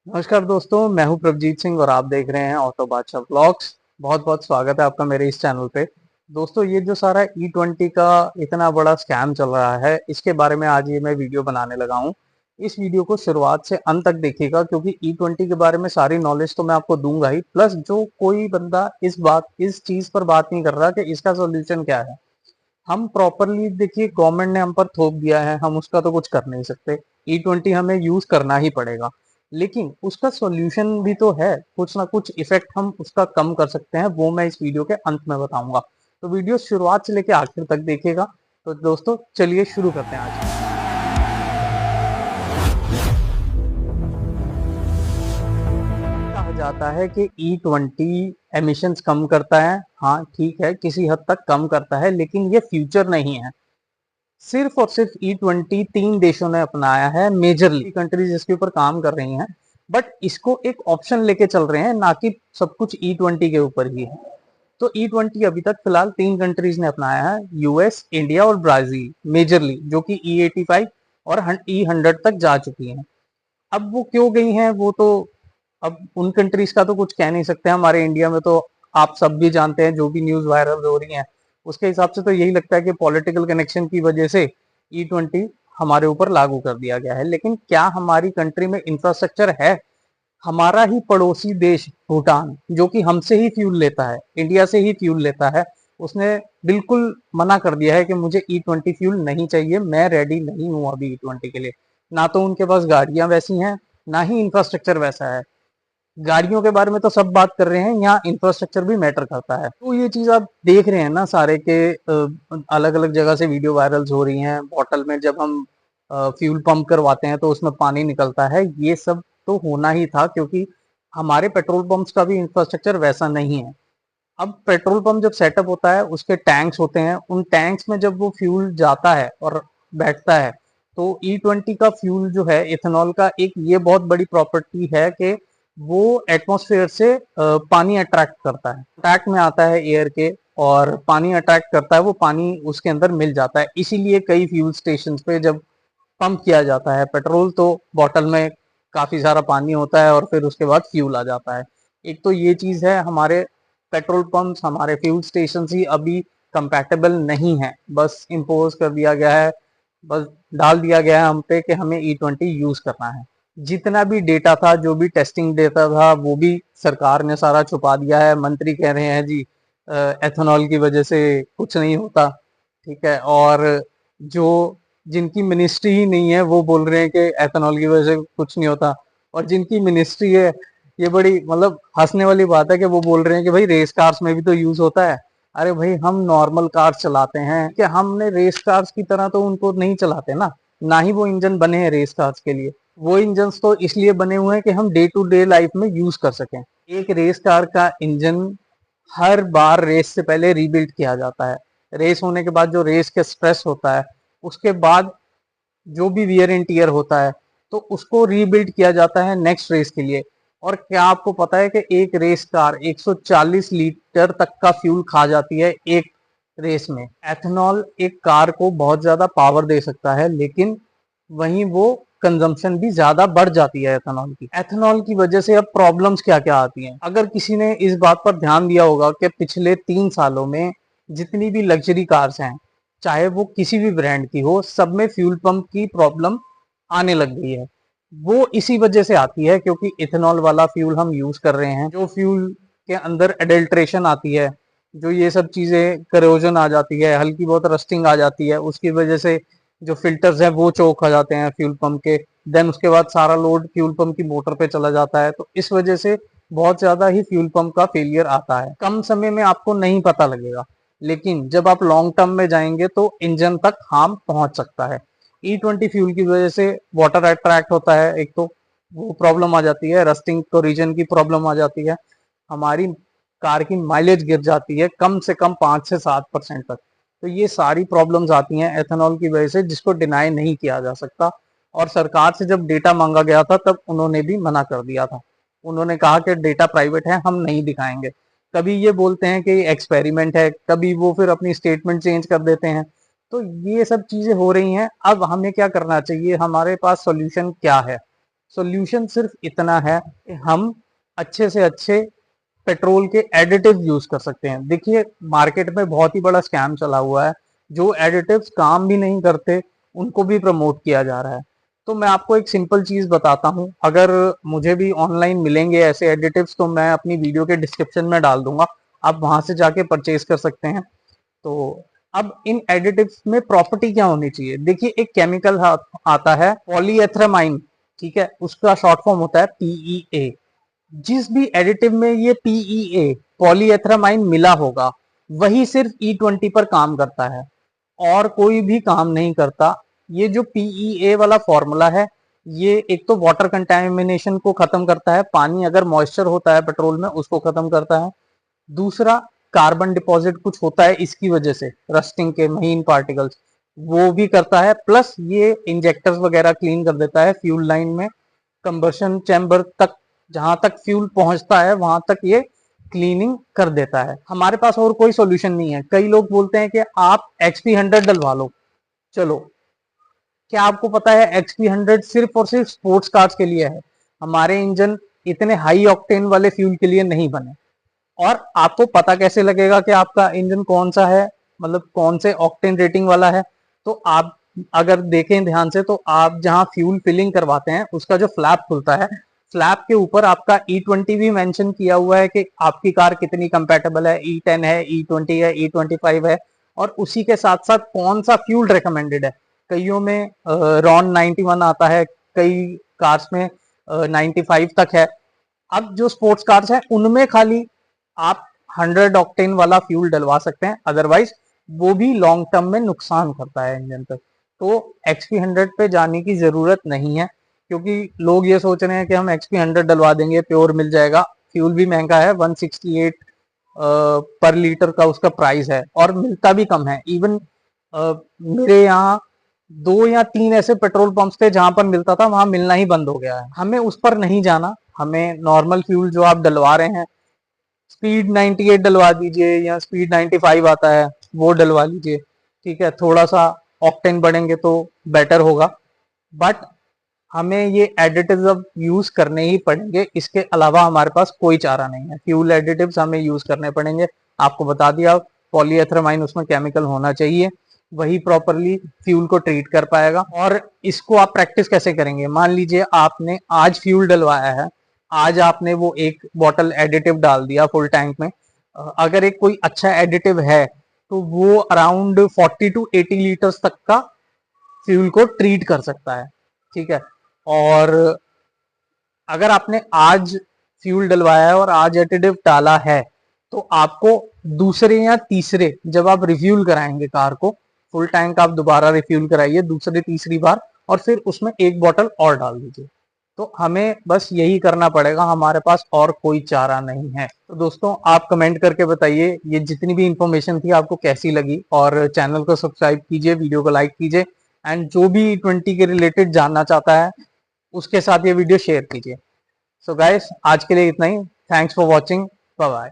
नमस्कार दोस्तों, मैं हूं प्रभजीत सिंह और आप देख रहे हैं ऑटो बादशाह व्लॉग्स। बहुत बहुत स्वागत है आपका मेरे इस चैनल पे। दोस्तों, ये जो सारा E20 का इतना बड़ा स्कैम चल रहा है, इसके बारे में आज ये मैं वीडियो बनाने लगा हूं। इस वीडियो को शुरुआत से अंत तक देखिएगा, क्योंकि E20 के बारे में सारी नॉलेज तो मैं आपको दूंगा ही, प्लस जो कोई बंदा इस चीज पर बात नहीं कर रहा कि इसका सोल्यूशन क्या है, हम प्रॉपरली देखिए, गवर्नमेंट ने हम पर थोप दिया है, हम उसका तो कुछ कर नहीं सकते। E20 हमें यूज करना ही पड़ेगा, लेकिन उसका सॉल्यूशन भी तो है। कुछ ना कुछ इफेक्ट हम उसका कम कर सकते हैं, वो मैं इस वीडियो के अंत में बताऊंगा। तो वीडियो शुरुआत से लेकर आखिर तक देखिएगा। तो दोस्तों, चलिए शुरू करते हैं आज। कहा जाता है कि E20 एमिशंस कम करता है। हाँ ठीक है, किसी हद तक कम करता है, लेकिन ये फ्यूचर नहीं है। सिर्फ और सिर्फ E20 तीन देशों ने अपनाया है, मेजरली कंट्रीज इसके ऊपर काम कर रही हैं, बट इसको एक ऑप्शन लेके चल रहे हैं, ना कि सब कुछ E20 के ऊपर ही है। तो E20 अभी तक फिलहाल तीन कंट्रीज ने अपनाया है, यूएस, इंडिया और ब्राजील, मेजरली, जो कि E85 और E100 तक जा चुकी हैं। अब वो क्यों गई हैं, वो तो अब उन कंट्रीज का तो कुछ कह नहीं सकते। हमारे इंडिया में तो आप सब भी जानते हैं, जो भी न्यूज वायरल हो रही है उसके हिसाब से तो यही लगता है कि पॉलिटिकल कनेक्शन की वजह से E20 हमारे ऊपर लागू कर दिया गया है। लेकिन क्या हमारी कंट्री में इंफ्रास्ट्रक्चर है? हमारा ही पड़ोसी देश भूटान, जो कि हमसे ही फ्यूल लेता है, इंडिया से ही फ्यूल लेता है, उसने बिल्कुल मना कर दिया है कि मुझे E20 फ्यूल नहीं चाहिए, मैं रेडी नहीं हूं अभी E20 के लिए। ना तो उनके पास गाड़ियां वैसी हैं, ना ही इंफ्रास्ट्रक्चर वैसा है। गाड़ियों के बारे में तो सब बात कर रहे हैं, यहाँ इंफ्रास्ट्रक्चर भी मैटर करता है। तो ये चीज आप देख रहे हैं ना, सारे के अलग अलग जगह से वीडियो वायरल्स हो रही हैं। बॉटल में जब हम फ्यूल पंप करवाते हैं तो उसमें पानी निकलता है। ये सब तो होना ही था, क्योंकि हमारे पेट्रोल पंप्स का भी इंफ्रास्ट्रक्चर वैसा नहीं है। अब पेट्रोल पंप जब सेटअप होता है, उसके टैंक्स होते हैं, उन टैंक्स में जब वो फ्यूल जाता है और बैठता है, तो E20 का फ्यूल जो है, इथेनॉल का, एक ये बहुत बड़ी प्रॉपर्टी है कि वो एटमॉस्फेयर से पानी अट्रैक्ट करता है, अट्रैक्ट में आता है एयर के, और पानी अट्रैक्ट करता है, वो पानी उसके अंदर मिल जाता है। इसीलिए कई फ्यूल स्टेशन पे जब पंप किया जाता है पेट्रोल, तो बॉटल में काफी सारा पानी होता है और फिर उसके बाद फ्यूल आ जाता है। एक तो ये चीज है, हमारे पेट्रोल पंप्स, हमारे फ्यूल स्टेशन ही अभी कंपैटिबल नहीं है, बस इम्पोज कर दिया गया है, बस डाल दिया गया है हम पे कि हमें E20 यूज करना है। जितना भी डेटा था, जो भी टेस्टिंग डेटा था, वो भी सरकार ने सारा छुपा दिया है। मंत्री कह रहे हैं जी एथेनॉल की वजह से कुछ नहीं होता, ठीक है, और जो जिनकी मिनिस्ट्री ही नहीं है वो बोल रहे हैं कि एथेनॉल की वजह से कुछ नहीं होता। और जिनकी मिनिस्ट्री है, ये बड़ी मतलब हंसने वाली बात है कि वो बोल रहे हैं कि भाई रेस कार्स में भी तो यूज होता है। अरे भाई, हम नॉर्मल कार्स चलाते हैं, कि हमने रेस कार्स की तरह तो उनको नहीं चलाते ना ही वो इंजन बने हैं रेस कार्स के लिए। वो इंजन तो इसलिए बने हुए हैं कि हम डे टू डे लाइफ में यूज कर सकें। एक रेस कार का इंजन हर बार रेस से पहले रीबिल्ड किया जाता है। रेस होने के बाद जो रेस के स्ट्रेस होता है, उसके बाद जो भी वियर एंड टीयर होता है, तो उसको रीबिल्ड किया जाता है नेक्स्ट रेस के लिए। और क्या आपको पता है कि एक रेस कार 140 लीटर तक का फ्यूल खा जाती है एक रेस में? एथेनॉल एक कार को बहुत ज्यादा पावर दे सकता है, लेकिन वहीं वो कंजम्पशन भी ज्यादा बढ़ जाती है एथेनॉल की। एथेनॉल की वजह से अब प्रॉब्लम्स क्या क्या आती हैं, अगर किसी ने इस बात पर ध्यान दिया होगा कि पिछले 3 सालों में जितनी भी लग्जरी कार्स हैं, चाहे वो किसी भी ब्रांड की हो, सब में फ्यूल पंप की प्रॉब्लम आने लग गई है। वो इसी वजह से आती है, क्योंकि इथेनॉल वाला फ्यूल हम यूज कर रहे हैं, जो फ्यूल के अंदर एडल्ट्रेशन आती है, जो ये सब चीजें, करोजन आ जाती है, हल्की बहुत रस्टिंग आ जाती है, उसकी वजह से जो फिल्टर्स हैं वो चौक आ जाते हैं फ्यूल पंप के। देन उसके बाद सारा लोड फ्यूल पंप की मोटर पे चला जाता है, तो इस वजह से बहुत ज्यादा ही फ्यूल पंप का फेलियर आता है। कम समय में आपको नहीं पता लगेगा, लेकिन जब आप लॉन्ग टर्म में जाएंगे तो इंजन तक हार्म पहुंच सकता है। E20 फ्यूल की वजह से वाटर अट्रैक्ट होता है, एक तो वो प्रॉब्लम आ जाती है, रस्टिंग कोरिजन की प्रॉब्लम आ जाती है, हमारी कार की माइलेज गिर जाती है कम से कम 5 से 7% तक। तो ये सारी प्रॉब्लम्स आती हैं एथेनॉल की वजह से, जिसको डिनाई नहीं किया जा सकता। और सरकार से जब डेटा मांगा गया था, तब उन्होंने भी मना कर दिया था। उन्होंने कहा कि डेटा प्राइवेट है, हम नहीं दिखाएंगे। कभी ये बोलते हैं कि एक्सपेरिमेंट है, कभी वो फिर अपनी स्टेटमेंट चेंज कर देते हैं। तो ये सब चीजें हो रही हैं। अब हमें क्या करना चाहिए, हमारे पास सॉल्यूशन क्या है? सॉल्यूशन सिर्फ इतना है कि हम अच्छे से अच्छे पेट्रोल के एडिटिव यूज कर सकते हैं। देखिए मार्केट में बहुत ही बड़ा स्कैम चला हुआ है, जो एडिटिव्स काम भी नहीं करते उनको भी प्रमोट किया जा रहा है। तो मैं आपको एक सिंपल चीज बताता हूँ, अगर मुझे भी ऑनलाइन मिलेंगे ऐसे एडिटिव्स तो मैं अपनी वीडियो के डिस्क्रिप्शन में डाल दूंगा, आप वहां से जाके परचेज कर सकते हैं। तो अब इन एडिटिव्स में प्रॉपर्टी क्या होनी चाहिए, देखिए एक केमिकल आता है पॉलीएथ्रामाइन, ठीक है, उसका शॉर्ट फॉर्म होता है पीईए। जिस भी एडिटिव में ये पीईए पॉलीएथ्रामाइन मिला होगा वही सिर्फ E20 पर काम करता है और कोई भी काम नहीं करता। ये जो पीईए वाला फॉर्मूला है ये एक तो वाटर कंटेमिनेशन को खत्म करता है, पानी अगर मॉइस्चर होता है पेट्रोल में उसको खत्म करता है। दूसरा, कार्बन डिपॉजिट कुछ होता है इसकी वजह से, रस्टिंग के महीन पार्टिकल्स, वो भी करता है। प्लस ये इंजेक्टर्स वगैरह क्लीन कर देता है फ्यूल लाइन में, कंबशन चैम्बर तक, जहां तक फ्यूल पहुंचता है वहां तक ये क्लीनिंग कर देता है। हमारे पास और कोई सॉल्यूशन नहीं है। कई लोग बोलते हैं कि आप XP100 डलवा लो। चलो, क्या आपको पता है XP100 सिर्फ और सिर्फ स्पोर्ट्स कार्स के लिए है, हमारे इंजन इतने हाई ऑक्टेन वाले फ्यूल के लिए नहीं बने। और आपको पता कैसे लगेगा कि आपका इंजन कौन सा है, मतलब कौन से ऑक्टेन रेटिंग वाला है? तो आप अगर देखें ध्यान से तो आप जहां फ्यूल फिलिंग करवाते हैं उसका जो फ्लैप खुलता है, फ्लैप के ऊपर आपका E20 भी मेंशन किया हुआ है कि आपकी कार कितनी कंपैटिबल है, E10 है, E20 है, E25 है, और उसी के साथ साथ कौन सा फ्यूल रिकमेंडेड है। कईयों में रॉन 91 आता है, कई कार्स में 95 तक है। अब जो स्पोर्ट्स कार्स हैं उनमें खाली आप 100 ऑक्टेन वाला फ्यूल डलवा सकते हैं, अदरवाइज वो भी लॉन्ग टर्म में नुकसान करता है इंजन पर। तो XP100 पे जाने की जरूरत नहीं है, क्योंकि लोग ये सोच रहे हैं कि हम XP100 डलवा देंगे प्योर मिल जाएगा। फ्यूल भी महंगा है, 168 पर लीटर का उसका प्राइस है और मिलता भी कम है। इवन मेरे यहाँ 2 या 3 ऐसे पेट्रोल पंप्स थे जहां पर मिलता था, वहां मिलना ही बंद हो गया है। हमें उस पर नहीं जाना, हमें नॉर्मल फ्यूल जो आप डलवा रहे हैं, स्पीड 98 डलवा दीजिए या स्पीड 95 आता है वो डलवा लीजिए, ठीक है। थोड़ा सा ऑक्टेन बढ़ेंगे तो बेटर होगा, बट हमें ये एडिटिव्स अब यूज करने ही पड़ेंगे, इसके अलावा हमारे पास कोई चारा नहीं है। फ्यूल एडिटिव्स हमें यूज करने पड़ेंगे। आपको बता दिया, पॉलीएथ्रामाइन उसमें केमिकल होना चाहिए, वही प्रॉपरली फ्यूल को ट्रीट कर पाएगा। और इसको आप प्रैक्टिस कैसे करेंगे, मान लीजिए आपने आज फ्यूल डलवाया है, आज आपने वो एक बॉटल एडिटिव डाल दिया फुल टैंक में। अगर एक कोई अच्छा एडिटिव है तो वो अराउंड 40 to 80 लीटर्स तक का फ्यूल को ट्रीट कर सकता है, ठीक है। और अगर आपने आज फ्यूल डलवाया है और आज एडिटिव डाला है तो आपको दूसरे या तीसरे, जब आप रिफ्यूल कराएंगे कार को, फुल टैंक आप दोबारा रिफ्यूल कराइए दूसरी तीसरी बार, और फिर उसमें एक बॉटल और डाल दीजिए। तो हमें बस यही करना पड़ेगा, हमारे पास और कोई चारा नहीं है। तो दोस्तों आप कमेंट करके बताइए ये जितनी भी इंफॉर्मेशन थी आपको कैसी लगी, और चैनल को सब्सक्राइब कीजिए, वीडियो को लाइक कीजिए, एंड जो भी E20 के रिलेटेड जानना चाहता है उसके साथ ये वीडियो शेयर कीजिए। सो गाइस, आज के लिए इतना ही। Thanks for watching, bye bye.